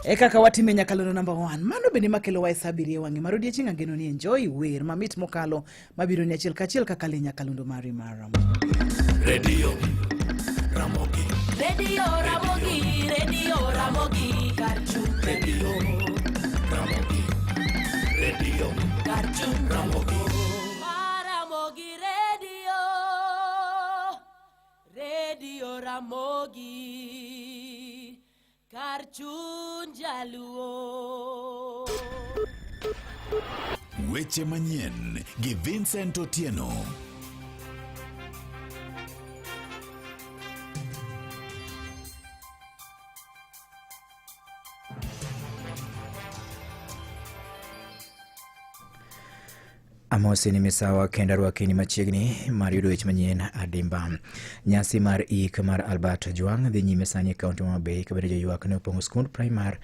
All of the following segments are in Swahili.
Kaka watime nyakalono number 1. Mano bende makelo wa sabiri wangi marodi chinga ngeno ni enjoy wer mamit mokalo mabiro ni achiel kachiel kaka le nyakalondo mari mara. Radio Ramogi. Radio Ramogi, Radio Ramogi, Cartoon Radio Ramogi. Radio Cartoon Ramogi. Ramogi Radio. Radio Ramogi. Cartoon Jaluo. Weche manyien gi Vincent Otieno. Amosi ni misawa kenda rwakini machiegni mar yudo weche manyien adimba. Nyasi mar ik mar Albert Ojwang dhi nyime sani e kaunti ma Bay kabende joywak ne opong'o skund primar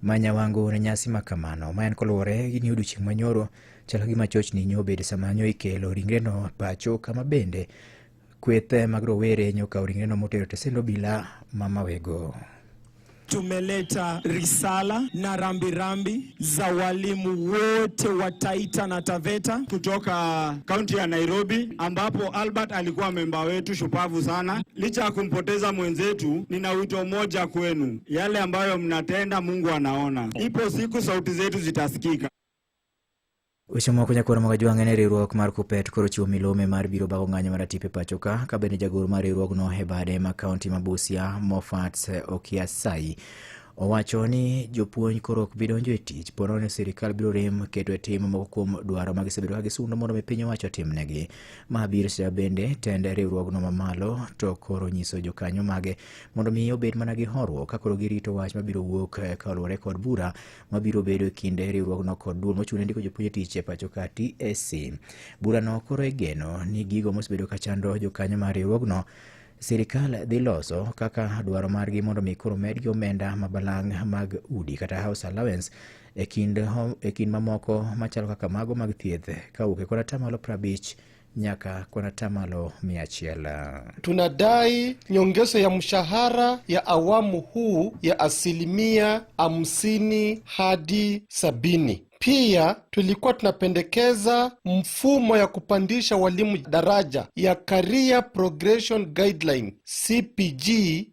Manyawango ne nyasi makamano ma en koluwore gi yudo chieng' manyoro chalo gima chochni nyobedo sama nyo ikelo ringreno pacho kama bende kweth mag rowere nyokawo ringreno motero tesendo bila mamawego. Tumeleta risala na rambirambi za walimu wote wa Taita na Taveta kutoka kaunti ya Nairobi, ambapo Albert alikuwa memba wetu shupavu sana. Licha ya kumpoteza mwenzetu, nina wito moja kwenu: yale ambayo mnatenda Mungu anaona. Ipo siku sauti zetu zitasikika. Weche moko nyakoro mag Ojwang ne riwruok mar Kuppet koro chiwo milome mar biro bago ng'anyo mar atipe pachoka ka bende jagoro mar riwruogno e bade ma kaunti ma Busia Moffat Okiasai owacho ni jopuonj koro ok bi donjo e tich pono ni sirikal biro rem keto e tim moko kuom dwaro mag gisebedo ka gisundo mondo mi piny owacho timnegi. Mahabir Shah bende tende riwruogno mamalo to koro nyiso jokanyo mage mondo mi obed mana gi horuok ka koro girito wach mabiro wuok kaluwore kod bura mabiro bedo e kinde riwruogno kod duol mochung' ne ndiko jopuonj tich e pachoka TSC. Burano koro igeno ni gigo mosebedo ka chando jokanyo mar riwruogno sirikal dhi loso kaka dwaro margi mondo mi koro medgi omenda mabalang' mag udi kata house allowance e kind mamoko machalo kaka mago mag thieth kawuok e kona tamalo 50 nyaka kona tamalo 100. Tunadai nyongezo ya mshahara ya awamu huu ya 50% hadi 70%. Pia tulikuwa tunapendekeza mfumo ya kupandisha walimu daraja ya Career Progression Guideline CPG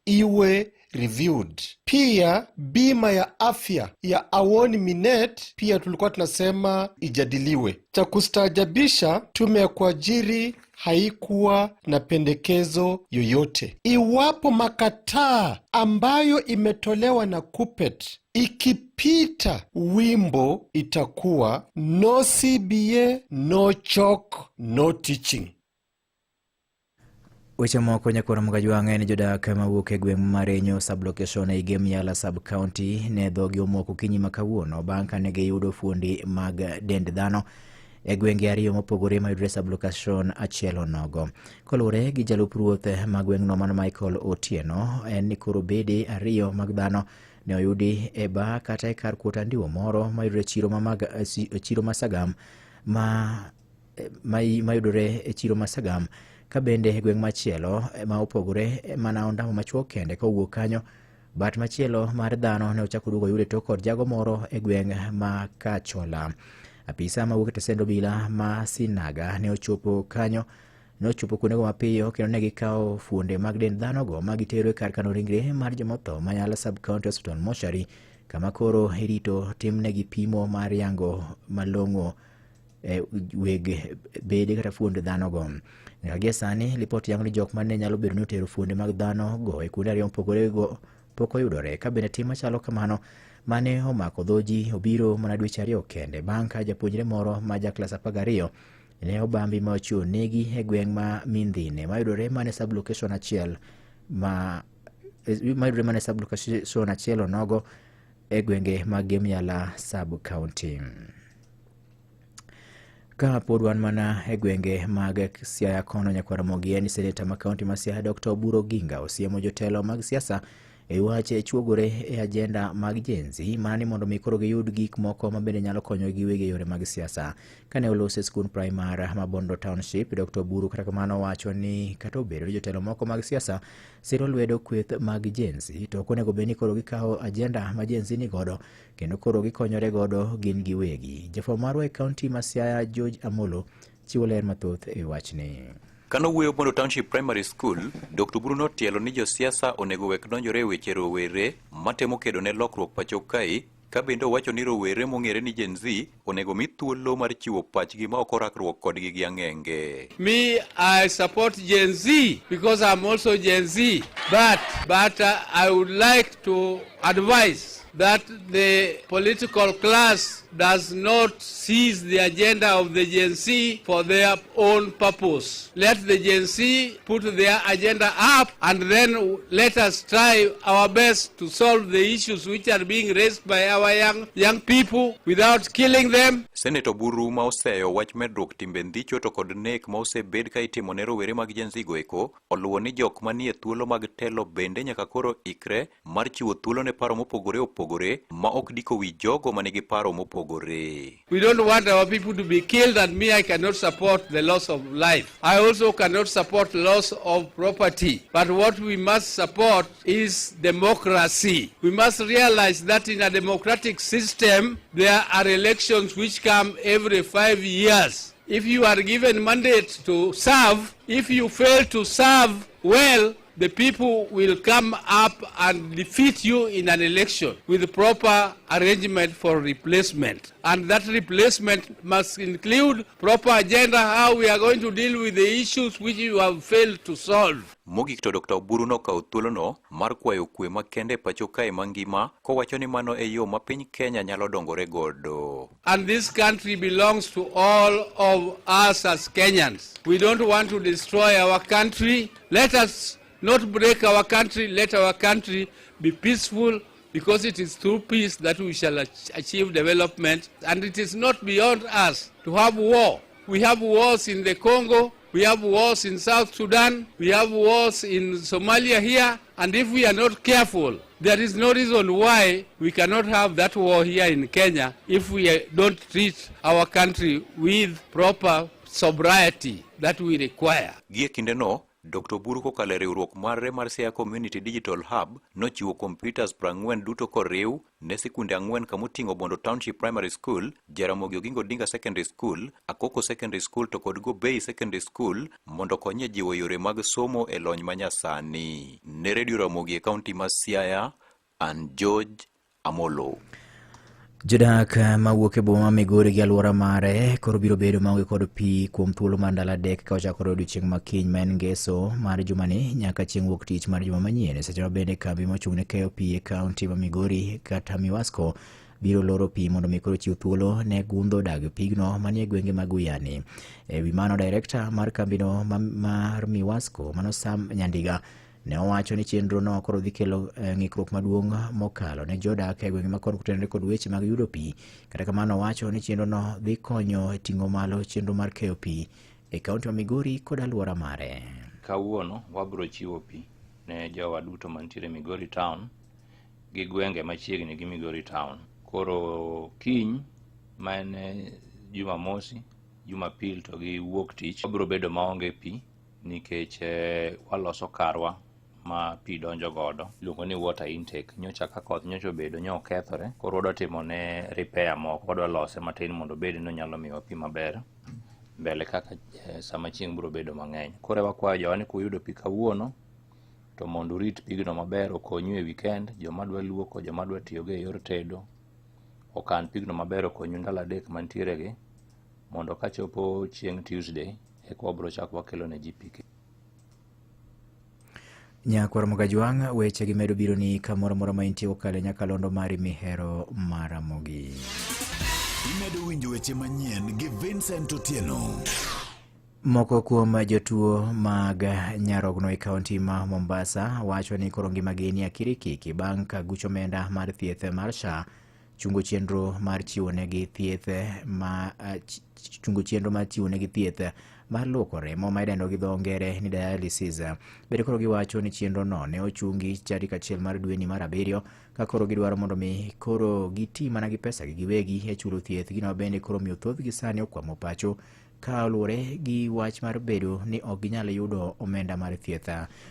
iwe reviewed. Pia bima ya afya ya Awoni Minet pia tulikuwa tunasema ijadiliwe. Cha kustaajabisha, tume ya kuajiri haikuwa na pendekezo yoyote. Iwapo makataa ambayo imetolewa na Kuppet ikipita, wimbo itakuwa no CBA, no chalk, no teaching. Weche moko nyakoro mag Ojwang ne jodak mawuok e gweng' mar Enyo sublocation e Igemiala sub-county ne dhogi omoko kinyi makawuono bang' kane giyudo fuondi mag dend dhano e gwenge ariyo mopogore mayudore sublocation achiel onogo. Koluwore gi jalup ruoth ma gweng'no mano Michael Otieno en ni koro bede ariyo mag dhano ne oyudi e ba kata e kar kuota ndiwo moro mayudore chiro Masagam mayudore e chiro Masagam ka bende e gweng' machielo ma opogore mana ondamo machuo kende ka owuok kanyo bat machielo mar dhano ne ochako duogo yude to kod jago moro e gweng' ma Kachola. Apisa mawuok e tesend bila ma Sinaga ne ochopo kanyo, ne ochopo kuondego mapiyo kendo ne gikawo fuonde mag dend dhano go ma gitero e kar kano ringre mar jomotho Mayala Sub-County Hospital Moshari kama koro irito timnegi pimo mar yango malong'o weg bede kata fuonde dhano go. Nyaka sani lipot yango ni jok mane nyalo bedo ni otero fuonde mag dhano go e kuonde ariyo mopogore go pok oyudore ka bende tim machalo kamano mane omako dhoji obiro mana dweche ariyo kende bang' ka japuonjre moro ma jaklas 12 ne obambi ma ochuo negi e gweng' ma Mindhine mayudore mane sublocation achiel onogo e gwenge mag Igemiala sub-county. Ka pod wan mana e gwenge mag Siaya kono nyakwara mogi en seneta ma kaunti ma Siaya Dr. Oburu Oginga osiemo jotelo mag siasa e wach chuogore e ajenda mag Gen Z mana ni mondo mi koro giyud gik moko ma bende nyalo konyo giwegi yore mag siasa. Kane olose skul primar ma Bondo Township, Dr. Buru kata kamano wacho ni kata obedo jotelo moko mag siasa siro lwedo kweth mag Gen Z, to okonego bed ni koro gikawo ajenda ma Gen Z ni godo kendo koro gikonyore godo gin giwegi. Jafwambo marwa e kaunti ma Siaya George Amolo chiwo ler mathoth e wachni. Kano wuoyo Bondo Township Primary School, Dr. Buru notielo ni josiasa onego wek donjore e weche rowere matemo kedo ne lokruok pacho kae, ka bende owacho ni rowere mong'ere ni Gen Z onego mi thuolo mar chiwo pachgi ma ok orakruok kodgi gi ang'enge. Me, I support Gen Z because I'm also Gen Z, but I would like to advise that the political class does not seize the agenda of the Gen Z for their own purpose. Let the Gen Z put their agenda up and then let us try our best to solve the issues which are being raised by our young people without killing them. Senator Buru ma oseyo wach medruok timbe ndhicho to kod nek ma osebed ka itimo ne rowere mag Gen Z goeko, oluwo ni jok manie thuolo mag telo bende nyaka koro ikre mar chiwo thuolo ne paro mopogore opogore ma ok diko wi jogo manigi paro mopogore. We don't want our people to be killed, and me, I cannot support the loss of life. I also cannot support loss of property. But what we must support is democracy. We must realize that in a democratic system, there are elections which come every 5 years. If you are given mandate to serve, if you fail to serve well, the people will come up and defeat you in an election with proper arrangement for replacement. And that replacement must include proper agenda how we are going to deal with the issues which you have failed to solve. Mogik to Dr. Buru nokawo thuolono mar kwayo kwe makende pacho kae mangima kowacho ni mano e yo ma piny Kenya nyalo dongore godo. And this country belongs to all of us as Kenyans. We don't want to destroy our country. Let us not break our country. Let our country be peaceful, because it is through peace that we shall achieve development. And it is not beyond us to have war. We have wars in the Congo. We have wars in South Sudan. We have wars in Somalia here. And if we are not careful, there is no reason why we cannot have that war here in Kenya if we don't treat our country with proper sobriety that we require. Gie kindeno, Dr. Buru kokalo riwruok mare mar Siaya Community Digital Hub nochiwo computers 40 duto koriw ne sikunde 4 kamoting'o Bondo Township Primary School, Jaramogi Oginga Odinga Secondary School, Akoko Secondary School to kod Gobei Secondary School mondo konye jiwo yore mag somo e lony manyasani. Ne Radio Ramogi e kaunti ma Siaya, an George Amolo. Jodak mawuok e boma Migori gi alwora mare koro biro bedo maonge kod pi kuom thuolo mar ndalo adek ka ochakore odiechieng' makiny ma en ngeso mar jumani nyaka chieng' wuok tich mar juma manyien. Seche ma bende kambi mochung' ne keyo pi e kaunti ma Migori kata Miwasco biro loro pi mondo mi koro chiw thuolo ne gundho dag pigno manie gwenge mag Uyani. E wi mano, director mar kambino mar Miwasco Mano Sam Nyandiga ne owacho ni chenro no koro dhi kelo ng'ikruok maduong' mokalo ne jodak e gwenge makoro kutenre kod weche mag yudo pi. Kata kamano owacho ni chenro no dhi konyo e ting'o malo chenro mar keyo pi e kaunti ma Migori kod alwora mare. Kawuono wabiro chiwo pi ne jowa duto mantiere Migori Town gi gwenge machiegni gi Migori Town. Koro kiny ma en Jumamosi, Jumapil to gi wuok tich wabiro bedo maonge pi nikech waloso karwa ma pi donjo godo, iluongo ni water intake. Nyocha ka koth nyocha obedo okethore, koro wadwa timo ne repair moko, wadwa lose matin mondo bed ni onyalo miyo pi maber mbele kaka sama chieng' biro bedo mang'eny. Koro wakwayo jowa ni kuyudo pi kawuono to mondo urit pigno maber, okonyu e weekend, joma dwa luoko, joma dwa tiyogo e yor tedo, okan pigno maber, okonyu ndalo adek mantiere gi, mondo ka chopo chieng' Tuesday eka wabiro chako wakelo ne ji pi. Nyakwar Mogajwang' weche gi medo biro ni kamoro moro ma intie okale nyakalondo mari mihero maramogi. Imedo winjo weche manyien gi Vincent Otieno. Moko kuom jotuo mag nyarogno e kaunti ma Mombasa wacho ni koro ngimagi ni akirikiki bang' ka gucho omenda mar thieth mar SHA chungo chenro mar chiwo negi thieth mar luoko remo ma idendo gi dho ngere ni dialysis. Bende koro giwacho ni chenro no ne ochungi tarik 1 mar dweni mar 7 ka koro gidwaro mondo mi koro giti mana gi pesa gi giwegi e chulo thieth. Gino bende koro miyo thoth gi sani okwamo pacho ka luore gi wach mar bedo ni ok ginyal yudo omenda mar thieth.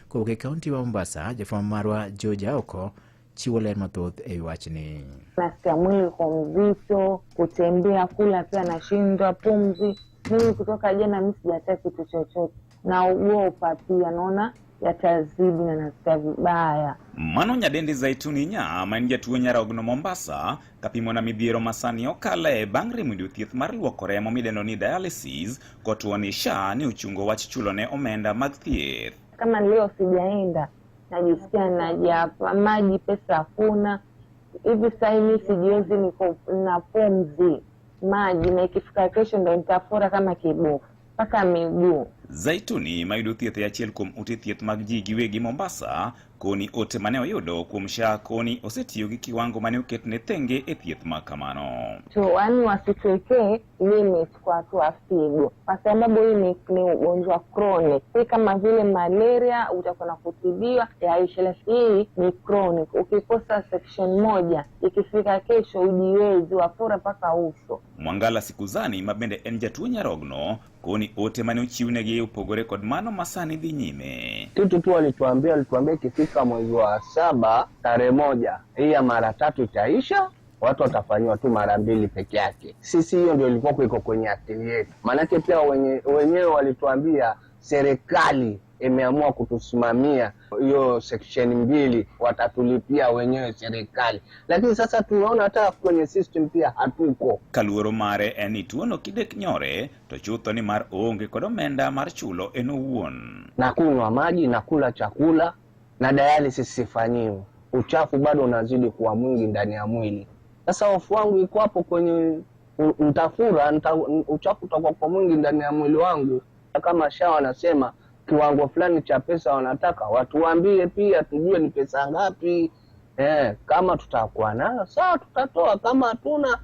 Kowuok e kaunti wa Mombasa, jafwambo marwa George Aoko chiwo ler mathoth e wachni. Nasikia mwili kwa mzito, kutembea, kula pia nashindwa, pumzi. Mimi kutoka jana mimi sijataka kitu chochote. Na uopa pia naona yatazidi na nasikia vibaya. Mano nyadendi Zaituni nya ma en jatuo Nyarogno Mombasa kapimo na midhiero masani okale bang' remo thieth mar luoko remo midendo ni dialysis kotuo ni SHA ni uchungo wach chulo ne omenda mag thieth. Kama leo sijaenda najisikia najapa maji pesa hakuna. Hivi sasa hivi sijiwezi niko na pumzi maji na ikifika kesho ndo nitafura kama kibofu mpaka miguu. Zaituni mayudo thieth ya achiel kuom ute thieth mag ji giwegi Mombasa koni ote mane oyudo kuom SHA koni osetiyo gi kiwango mane oketne thenge e thieth ma kamano. Wani wasituwekee limit kwa watu wa figo kwa sababu hii ni ugonjwa chronic. Hii kama vile malaria utakuwa na kutibiwa yaisha, hii ni chronic. Ukikosa section moja ikifika kesho ujiwezi wafura paka uso. Mwangala Sikuzani mabende en jatuo Nyarogno koni ote mane ochiwnegi upogore kod mano masani dhi nyime. Kitu tu alituambia ikifika mwezi wa 7 tarehe 1 hii ya mara 3 itaisha, watu watafanywa tu mara 2 peke yake. Sisi hiyo ndio ilikuwa iko kwenye akili yetu. Maana pia wenyewe walituambia serikali imeamua kutusimamia hiyo section 2 watatulipia wenyewe serikali. Lakini sasa tunaona hata kwenye system pia hatuko. Kaluoro mare eni tuono kidek nyore to chutho ni mar onge kod omenda mar chulo en owuon. Na kunywa maji na kula chakula na dialysis sifanyiwi. Uchafu bado unazidi kuwa mwingi ndani ya mwili. Sasa hofu wangu iko hapo kwenye uchafu utakuwa kwa mwingi ndani ya mwili wangu. Kama SHA wanasema kiwango fulani cha pesa wanataka watuambie pia tujue ni pesa ngapi. Kama tutakuwa nayo sawa tutatoa, kama hatuna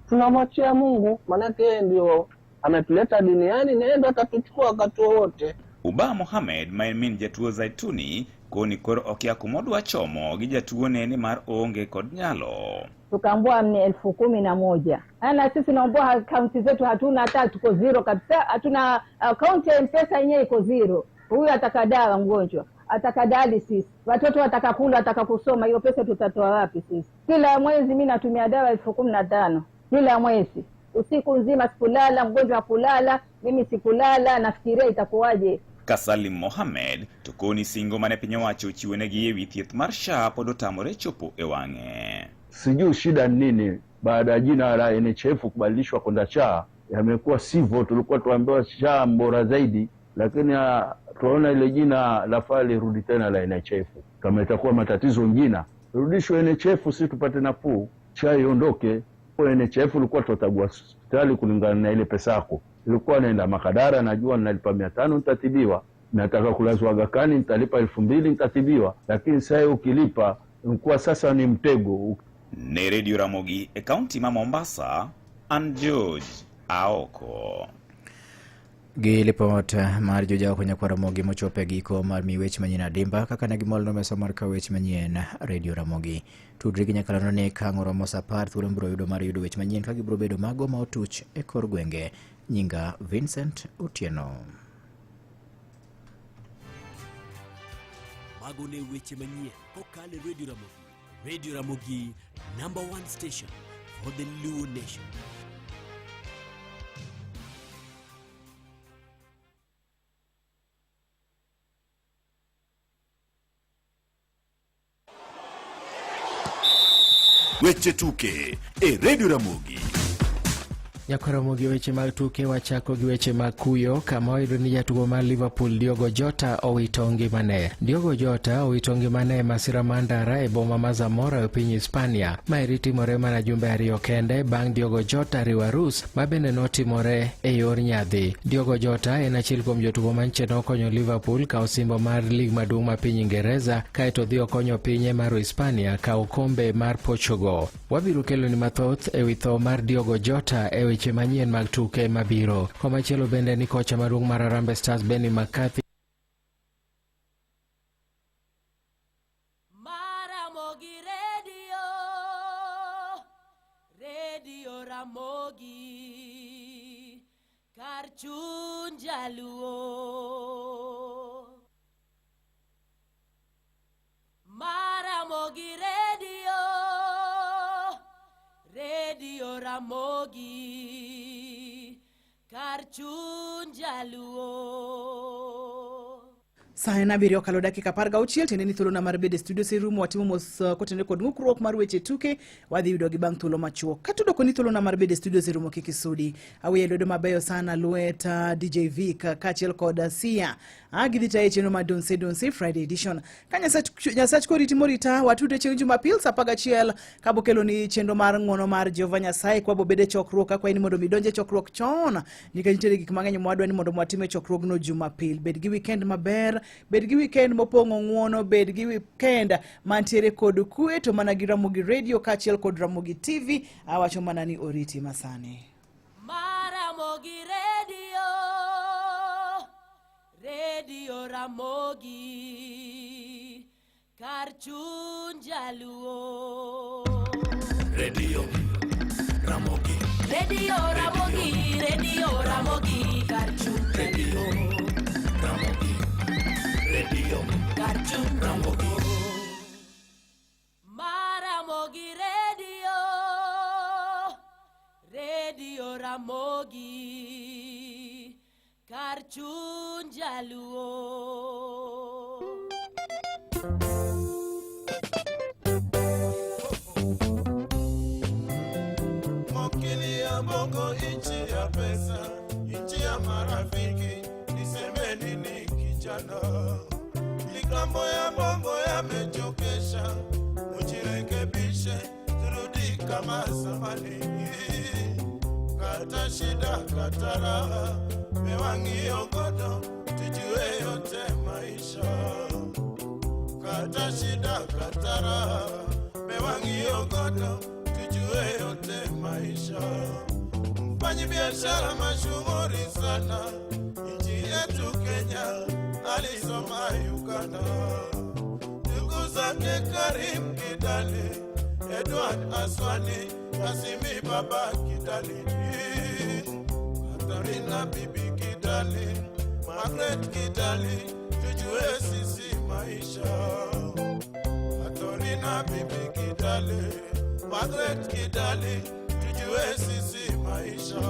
tunamwachia Mungu, maana yeye ndio ametuleta duniani na yeye ndo atatuchukua wakati wote. Uba Mohamed main jatuo Zaituni koni koro okia kumodwa chomo gi jatuo neni mar onge kod nyalo. Tukaambua ni 11,000. Na sisi naomba akaunti zetu hatuna, hata tuko zero kabisa. Hatuna akaunti ya M-Pesa yenyewe iko zero. Huyu atakadawa mgonjwa, atakadialysis, watoto watakakula, atakakusoma, hiyo pesa tutatoa wapi sisi? Kila mwezi mimi natumia dawa 15,000 kila mwezi. Usiku nzima sikulala, mgonjwa kulala, mimi sikulala, nafikiria itakuwaje. Kasalim Mohamed tukoni singo mane piny owacho chiwenegi ewi thieth mar SHA pod otamore chopo e wang'e. Sijui shida nini baada ya jina la NHF kubadilishwa kwenda SHA, yamekuwa sivyo. Tulikuwa tuambiwa SHA bora zaidi, lakini tunaona ile jina la fali rudi tena la NHF. Kama itakuwa matatizo ngina, rudishwe NHF sisi tupate nafuu, SHA iondoke. Kwa NHF ulikuwa tutagua hospitali kulingana na ile pesa yako. Ilikuwa naenda Makadara najua nalipa 500 nitatibiwa, nataka kulazwa Aga Khan nitalipa 2,000 nitatibiwa, lakini sasa ukilipa kwa sasa ni mtego. Ne Radio Ramogi e kaunti ma Mombasa, an George Aoko. Gilipot mar joja kwenye kwa Ramogi mochope giko mar miwech manyina dimba kaka na gimol no mesa mar kawech manyien Radio Ramogi. Tudri gi nyakala ne kangoro mosapar thuolo mbro yudo mar yudo wech manyien ka gibro bedo mago ma otuch e kor gwenge. Nyinga Vincent Otieno. Mago ne weche manyien kokale Radio Ramogi. Radio Ramogi, #1 station for the Luo Nation. Weche tuke e Radio Ramogi. Nyakoromogi weche mag tuke wachako gi weche mag kuyo kama oyudo ni jatugo mar Liverpool Diogo Jota owito ngimane. Diogo Jota owito ngimane masira mandara e boma ma Zamora e piny Hispania. Maeri timore mana jumbe 2 kende bang' Diogo Jota riwo arus ma bende notimore e yor nyadhi. Diogo Jota en achiel kuom jotugo manche nokonyo Liverpool kawo osimbo mar lig maduong' ma piny Ingereza kaeto dhi okonyo pinye mar Hispania kawo kombe mar Portugal. Wabiro kelo ni mathoth e wi tho mar Diogo Jota e weche weche manyien mag tuke mabiro. Komachielo bende ni kocha maduong' mar Harambee Stars Benny McCarthy Maramogi Radio Ramogi Karchun Jaluo Maramogi Radio Ramogi Karchun Jaluo. Saa 7 okalo dakika 16 teneni thuolo na mar bede studio serumo watimo mos kotende kod ng'ukruok mar weche tuke wadhi yudo gi bang' thuolo machuok katudo koni thuolo na mar bede studio serumo kikisudi awiye dodo mabeyo sana Lueta DJ Vic kachiel kod Sia gidhita cheno ma Donse Friday edition kanyasach koriti morita watude chieng' Jumapil saa 11 kabokelo ni chendo mar ng'wono mar Jehova Nyasaye kwa bobede chokruok akwa ni mondo midonje chokruok chon nikech nitie gik mang'eny mwadwa ni mondo mwatime chokruok no Jumapil bed gi weekend maber bed gi weekend mopong'o ng'wono bed gi weekend mantiere kod kwe to mana gi Ramogi Radio kachiel kod Ramogi TV awacho mana ni oriti masani Maramogi Radio Ramogi Karchun Jaluo Radio Ramogi Karchun Radio Karchun Ramogi Maramogi Radio Ramogi Karchun Jaluo Mokili ya bongo inchi ya pesa inchi ya marafiki niseme nini kijana Likambo ya bongo yamechokesha ujirekebishe turudi kama zamani Kata shida kata raha mewangi ogodo tujue yote maisha Kata shida kata raha mewangi ogodo tujue yote maisha Mfanyi biashara mashuhuri sana nchi yetu Kenya alisoma Uganda ndugu zake Karim Kidali Edward Aswani Kasimi Baba Kidali Katarina Bibi Kidali Margaret Kidali tujue sisi maisha Katarina Bibi Kidali Margaret Kidali tujue sisi maisha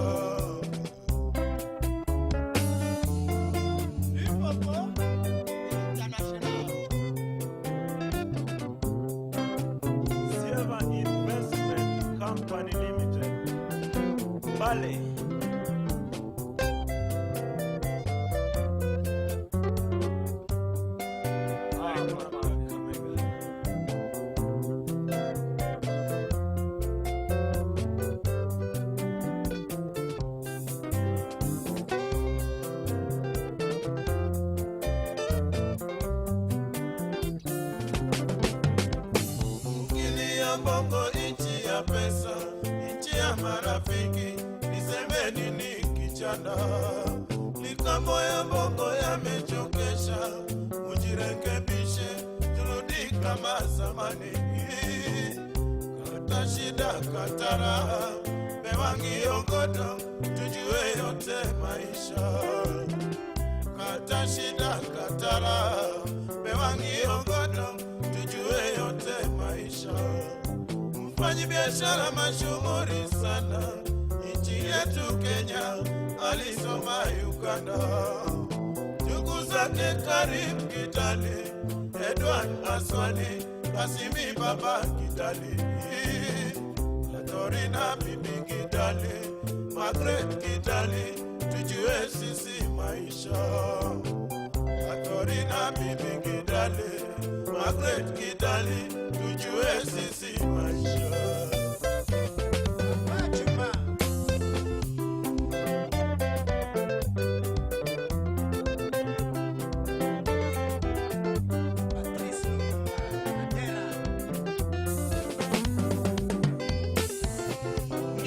Company Limited Bale Bongo inchi ya pesa, inchi ya marafiki, niseme nini kijana Likambo ya bongo yamechokesha, ujirekebishe, turudi kama zamani Kata shida kata raha, mewangi ogodo, tujue yote maisha Kata shida kata raha, mewangi ogodo, tujue yote maisha Mfanyi biashara mashuhuri sana nchi yetu Kenya alisoma Uganda ndugu zake Karim Kidali Edward Aswani Kasimi Baba Kidali Katarina Bibi Kidali Margaret Kidali tujue sisi maisha Katarina Bibi Kidali Margaret Kidali tujue sisi maisha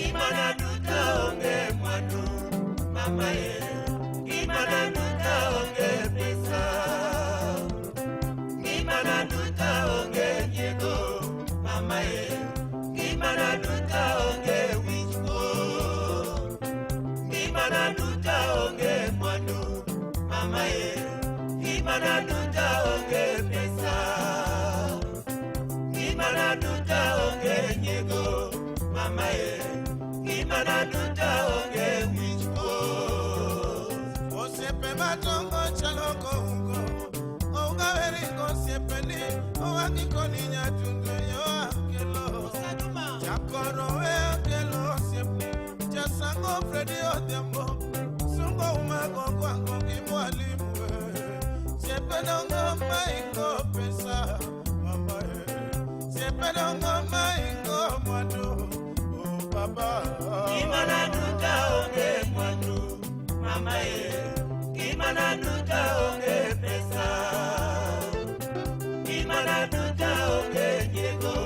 Imana tutaongea Gimana duta onge pesa, gimana duta onge nyego, mama ye. Gimana duta onge wichko. Osiepe matongo chaloko ungo, onga veriko siepeni, oakiko niña tundu yo akelo. Chakoro we akelo siepe, chasango Fredi Odhiambo, sungo umago kwango kimwalimu we. Siepe dongo maingo pesa, mama ye. Siepe dongo maingo mwado, oh baba. Gimana duta onge mwado, mama ye. Gimana duta onge pesa, gimana duta onge nyego,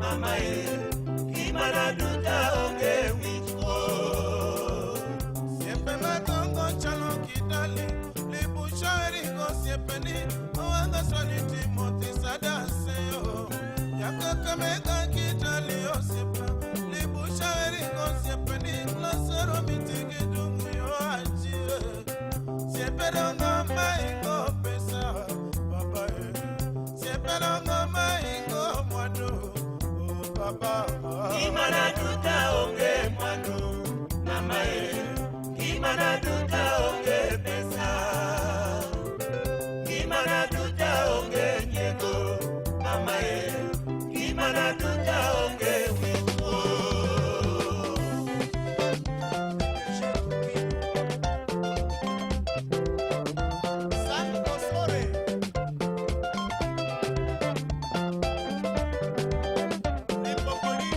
mama ye. Gimana duta onge wichko. Siepe matongo chalo kidali, libusha eriko siepeni, oanga swali Timothy Sadaseo. Yako kameka kidali yo siepe, libusha eriko siepeni, lasero mitigi dungu yo ajie. Siepe dongo maingo pesa, baba ye. Siepe dongo maingo mwado, oh baba. Gimana duta onge mwado, mama ye. Gimana duta onge pesa, gimana duta onge nyego, mama ye. Gimana duta onge wichko. Santos Ore. Nipopoli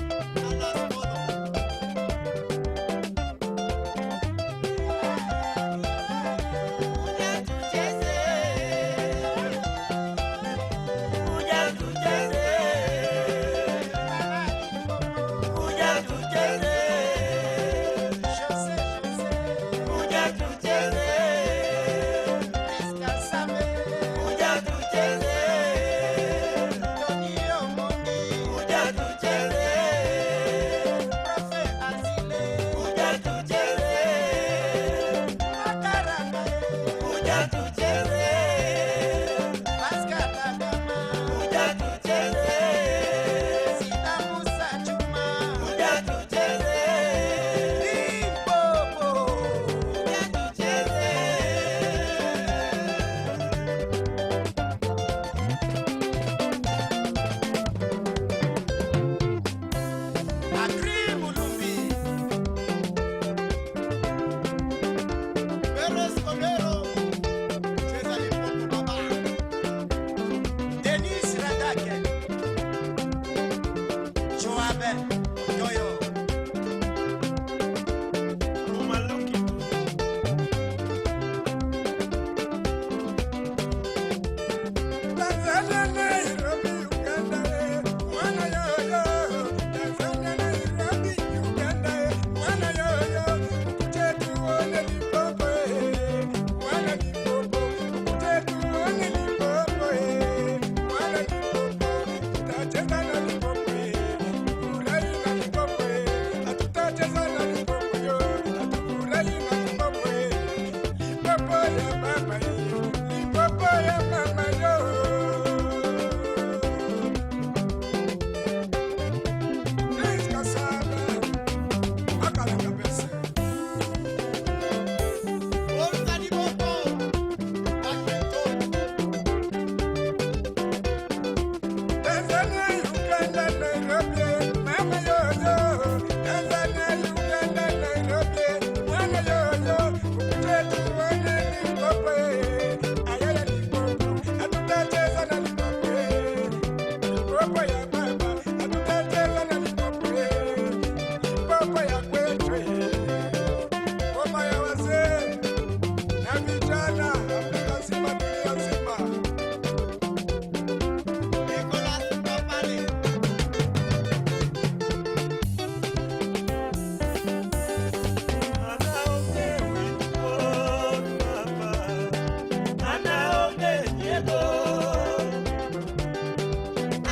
alas todo.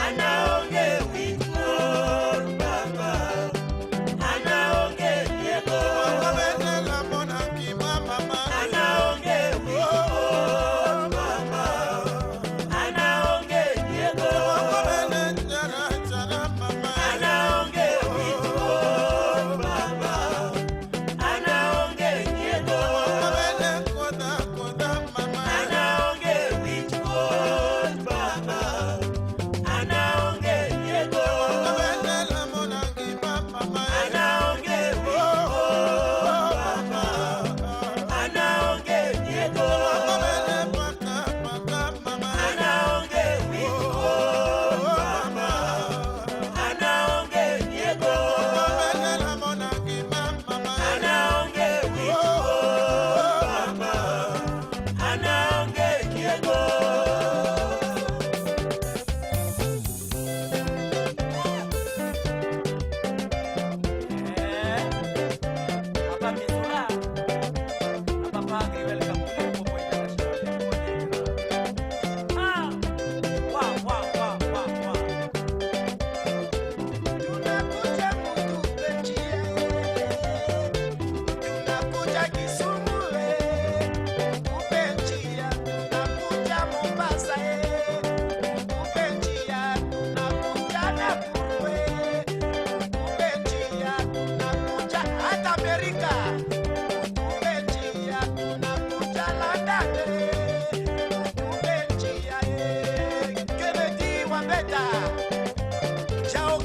Ana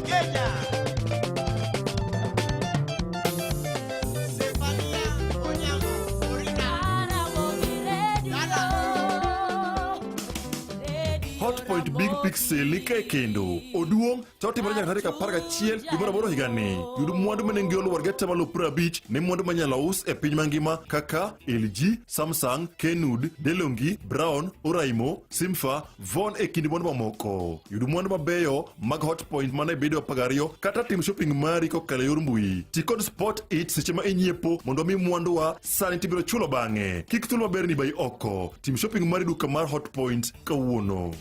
Kenya. Sefania Onyango Orina. Hotpoint Big Pixel ike kendo oduong chotimore nyaka tarik 11 dwe mar aboro higani. Yud mwandu manengi oluwar geta malo 50 ne mwandu manyalo us e piny mangima kaka LG, Samsung, Kenwood, DeLonghi, Brown, Oraimo, Simfa, Von e kindi mwandu mamoko. Yud mwandu mabeyo mag Hotpoint mana e bedo 12 kata tim shopping mari kokalo yor mbui. Ti kod Spot It seche ma inyiepo mondo mi mwandu wa sani tibiro chulo bang'e. Kik thuolo maber ni bai oko. Tim shopping mari duka mar Hotpoint kawuono.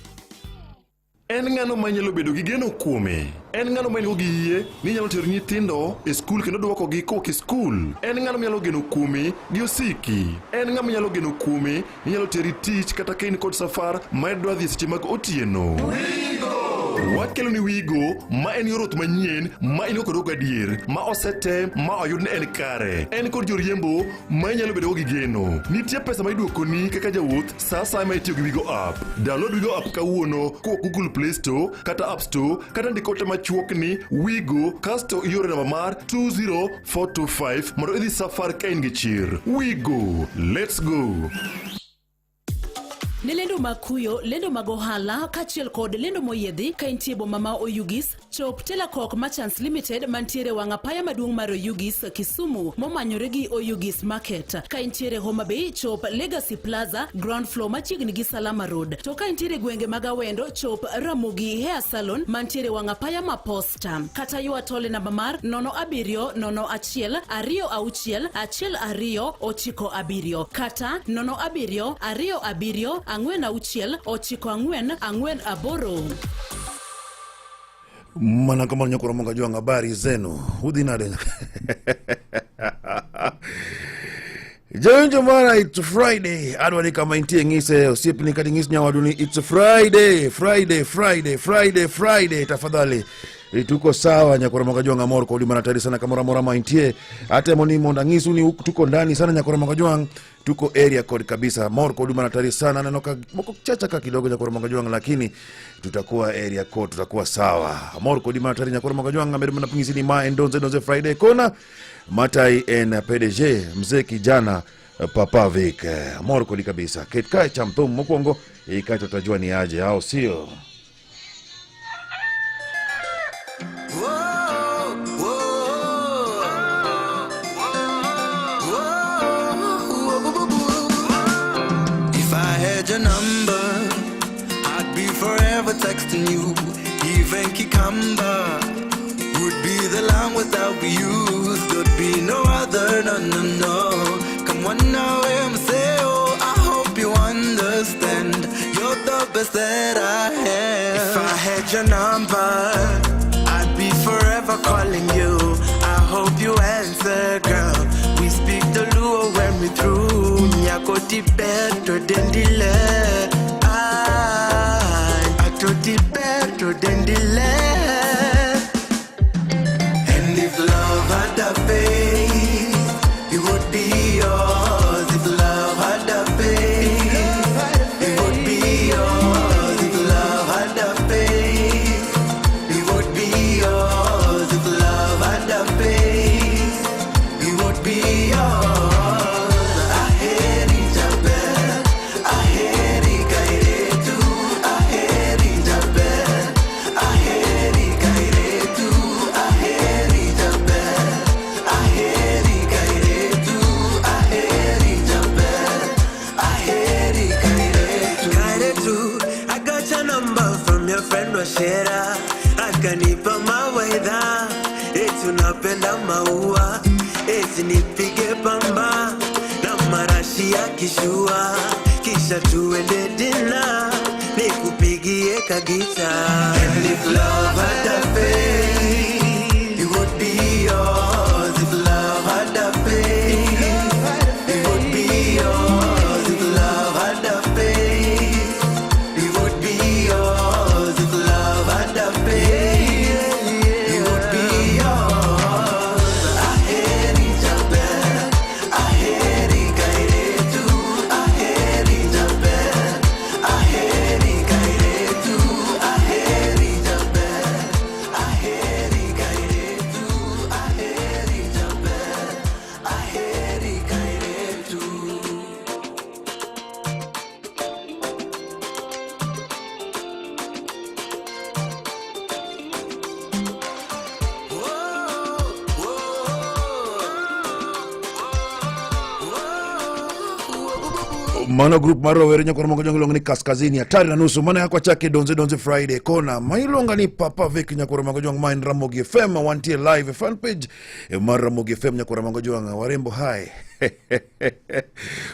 En ng'ano manyalo bedo gi geno kuome. En ng'ano manyalo gi yie ni nyalo tero nyithindo e skul kendo duoko gi koki skul. En ng'ano manyalo geno kuome gi osiki. En ng'ama nyalo geno kuome ni nyalo teri tich kata kain kod safar ma idwa dhi seche mag otieno. Wakelo ni Wigo ma en yorot manyien ma in kod adier ma osete ma oyud ne en kare. En kod joriembo ma nyalo bedo gi geno. Nitie pesa ma iduoko ni kaka jawuoth sa ma itiyo gi Wigo app. Download Wigo app kawuono ko Google Play Store kata App Store kata ndikote machuok ni Wigo kasto iore namba mar 20425 mondo idhi safar ka in gi chir. Wigo, let's go. Ne lendo makuyo, lendo magohala, kachiel kod lendo moyedhi, ka intie boma ma Oyugis, chop Telakok Merchants Limited mantiere wang'apaya maduong' mar Oyugis, Kisumu, momanyore gi Oyugis Market. Ka intiere Homa Bay, chop Legacy Plaza, ground floor machiegni gi Salama Road. To ka intiere gwenge mag Awendo, chop Ramogi Hair Salon mantiere wang'apaya ma Posta. Kata ywa tole namba mar 07001 26 12 kata 07027 ang'wen auchiel 9448. Mana kama nyokoro monga jua habari zenu udinade Jonjo mara, it's Friday. Adwani kama intie ngise usipini kati ngise nyawaduni. It's Friday. Tafadhali tuko sawa nyakora mwakajua moro kwa udimana tari sana kama mora maintie. Ate moni monda ngisu ni tuko ndani sana nyakora mwakajua. Tuko area code kabisa. Moro kwa udimana tari sana nanoka moko chacha kidogo nyakora mwakajua, lakini tutakuwa area code, tutakuwa sawa. Moro kwa udimana tari nyakora mwakajua mbele mnapingisi ni Donze Friday kona Matai en PDG mzee kijana Papa Vic. Moro kwa kabisa. Ketkai cha mtomu mkongo ikacho tajua ni aje au sio? Your number, I'd be forever texting you. Even cucumber would be the line without you. There'd be no other, no. Come on now, MCO, I hope you understand. You're the best that I have. If I had your number, I'd be forever calling you. I hope you answer, girl. We speak the Luo when we through. Nyakoti better than delay. I told it better than delay. And if love had a face, it would be yours. If love had a face, it would be yours. If love had a face, it would be yours. If love had a face, it would be yours. Shera akanipa mawaidha, eti unapenda maua, eti nipige pamba na marashi ya kishua, kisha tuende dina nikupigie kagita. And if love had a face, it would be yours. If love had a face, it would be yours. If love had a face, it would be yours. If love had a face, it would be yours. I hate it a bed, I hate it kaire tu, I hate it a bed, I hate it kaire tu, I hate it a bed. Mana group maro were nyakora mongo jongo ni kaskazini hatari na nusu mana yakwa chake donze Friday kona mailonga ni Papa Vic nyakora mongo jongo Mind Ramogi FM wantie live fan page Mara Ramogi FM nyakora mongo jongo warembo hai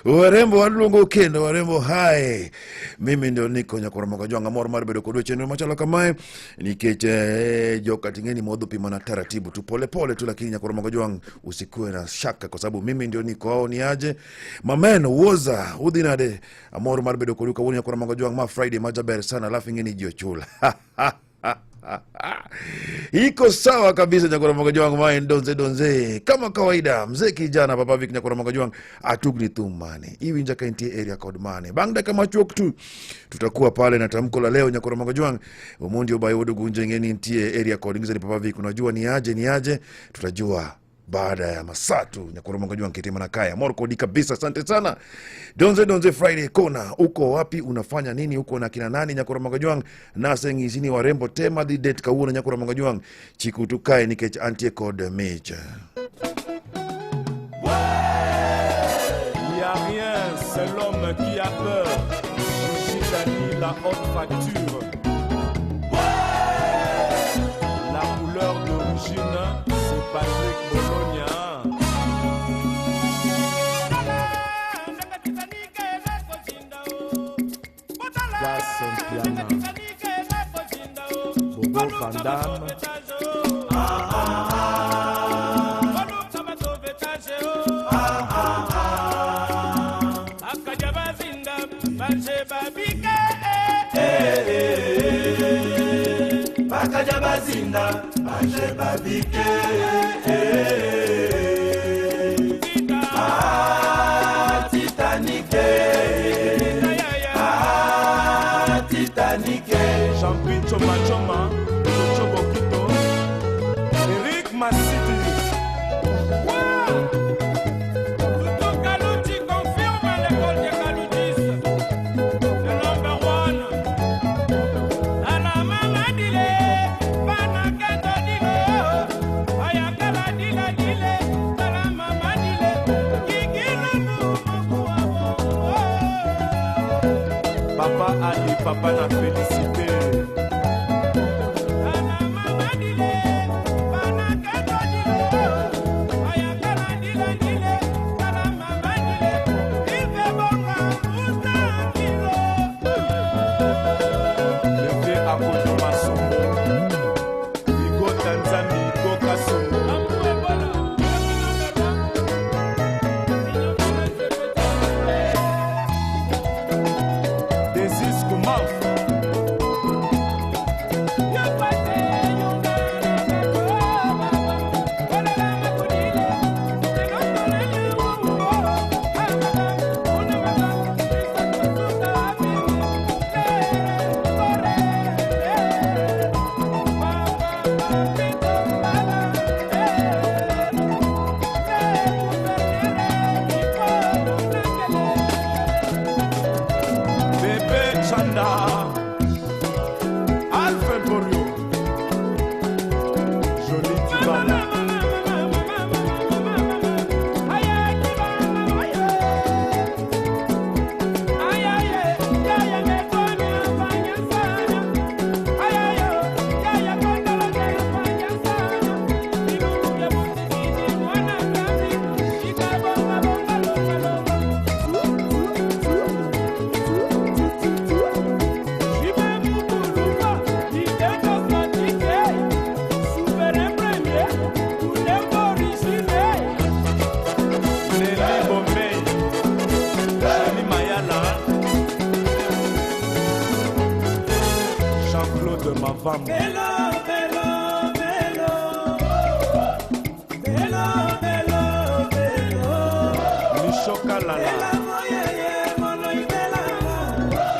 warembo wadlungu kendo warembo hai mimi ndio niko nyakora mongo jongo moro marbedo kodwe chenu machala kamae nikeche joka tingeni modu pima na taratibu tu pole pole tu lakini nyakora mongo jongo usikue na shaka kwa sababu mimi ndio niko hao ni aje mameno woza udinade amoro marbedo koluka woni yakora mongo jongo ma Friday majaber sana alafu ngeni jiochula iko sawa kabisa nyakora mongo jongo mae donze kama kawaida mzee kijana Papa Vic nyakora mongo jongo atugni tumane hivi njaka inti area code mane bangda kama chuok tu tutakuwa pale na tamko la leo nyakora mongo jongo umundi obayodo gunje ngeni inti area code ngizani Papa Vic unajua ni aje tutajua baada ya masatu nyakora mongo jongo kitima na kaya morko di kabisa asante sana donze Friday kona uko wapi unafanya nini uko na kina nani nyakora mongo jongo nasengi zini warembo tema di date kauna nyakora mongo jongo chikutukae nikech antie code major y a rien c'est l'homme qui a peur Gigi la haute facture la couleur d'origine c'est Patrick Bologna Piana Bobo Van Damme Bakajabazinda Banje Babike Jean-Pierre Choma Chobokito Eric Massidi Tuto Kalouti confirme l'école de Kaloudis The number one Ana mama dile Bana kendo dile Ayakala dile Ana mama dile Kikina Papa Ali, Papa na félicité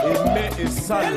Aimé et Sal